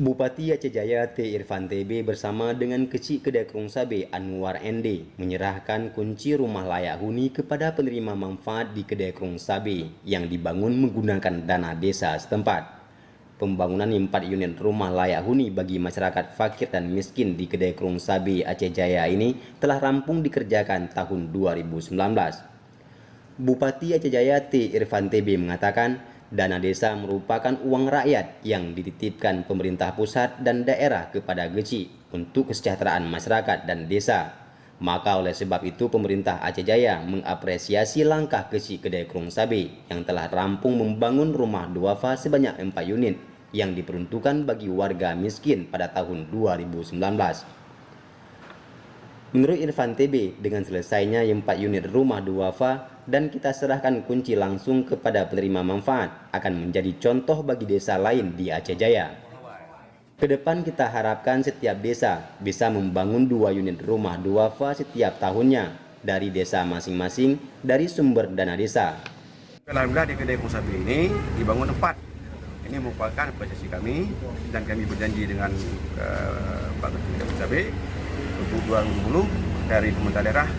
Bupati Aceh Jaya T. Irfan TB bersama dengan Kecik Kedai Krung Sabe Anwar ND menyerahkan kunci rumah layak huni kepada penerima manfaat di Kedai Krung Sabe yang dibangun menggunakan dana desa setempat. Pembangunan 4 unit rumah layak huni bagi masyarakat fakir dan miskin di Kedai Krung Sabe Aceh Jaya ini telah rampung dikerjakan tahun 2019. Bupati Aceh Jaya T. Irfan TB mengatakan, dana desa merupakan uang rakyat yang dititipkan pemerintah pusat dan daerah kepada Geci untuk kesejahteraan masyarakat dan desa. Maka oleh sebab itu pemerintah Aceh Jaya mengapresiasi langkah Geci Kedai Krung Sabe yang telah rampung membangun rumah duafa sebanyak 4 unit yang diperuntukkan bagi warga miskin pada tahun 2019. Menurut Irfan TB, dengan selesainya 4 unit rumah duafa dan kita serahkan kunci langsung kepada penerima manfaat akan menjadi contoh bagi desa lain di Aceh Jaya. Kedepan kita harapkan setiap desa bisa membangun 2 unit rumah duafa setiap tahunnya dari desa masing-masing dari sumber dana desa. Alhamdulillah di Kedai Krung Sabe ini dibangun 4. Ini merupakan apresiasi kami dan kami berjanji dengan Pak Ketua Kedai Krung Sabe untuk 2020 dari pemerintah daerah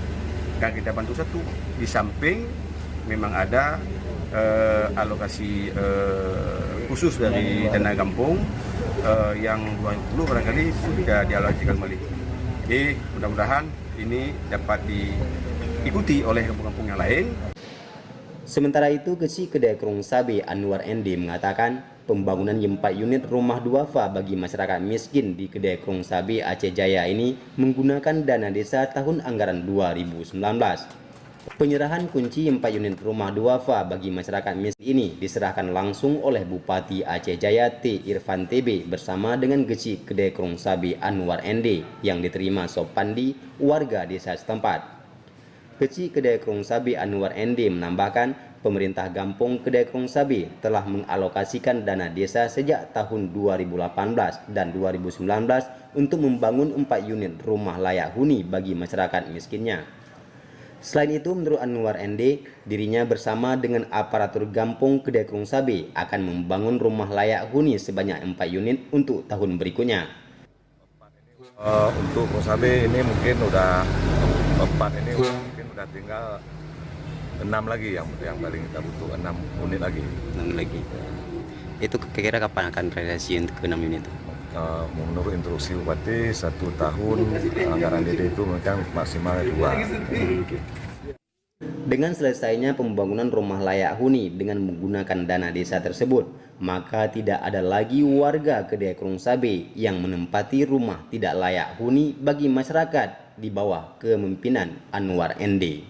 akan kita bantu satu. Di samping memang ada alokasi khusus dari dana kampung yang 2020 barangkali sudah dialokasikan kembali. Jadi mudah-mudahan ini dapat diikuti oleh kampung-kampung yang lain. Sementara itu, Kecik Kedai Krung Sabe Anwar ND mengatakan pembangunan 4 unit rumah duafa bagi masyarakat miskin di Kedai Krung Sabe Aceh Jaya ini menggunakan dana desa tahun anggaran 2019. Penyerahan kunci 4 unit rumah duafa bagi masyarakat miskin ini diserahkan langsung oleh Bupati Aceh Jaya T. Irfan TB bersama dengan Kecik Kedai Krung Sabe Anwar ND yang diterima Sopandi warga desa setempat. Kecik Kedai Krung Sabe Anwar ND menambahkan pemerintah Gampong Kedai Krung Sabe telah mengalokasikan dana desa sejak tahun 2018 dan 2019 untuk membangun 4 unit rumah layak huni bagi masyarakat miskinnya. Selain itu, menurut Anwar ND, dirinya bersama dengan aparatur Gampong Kedai Krung Sabe akan membangun rumah layak huni sebanyak 4 unit untuk tahun berikutnya. Untuk Krung Sabe ini mungkin udah 4 ini mungkin udah tinggal 6 lagi yang paling kita butuh 6 unit lagi. 6 lagi. Itu kira-kira kapan akan realisasi untuk ke 6 unit itu? Menurut instruksi Bupati 1 tahun anggaran DD itu mungkin maksimal 2. Dengan selesainya pembangunan rumah layak huni dengan menggunakan dana desa tersebut, maka tidak ada lagi warga Kedai Krung Sabe yang menempati rumah tidak layak huni bagi masyarakat di bawah kepemimpinan Anwar ND.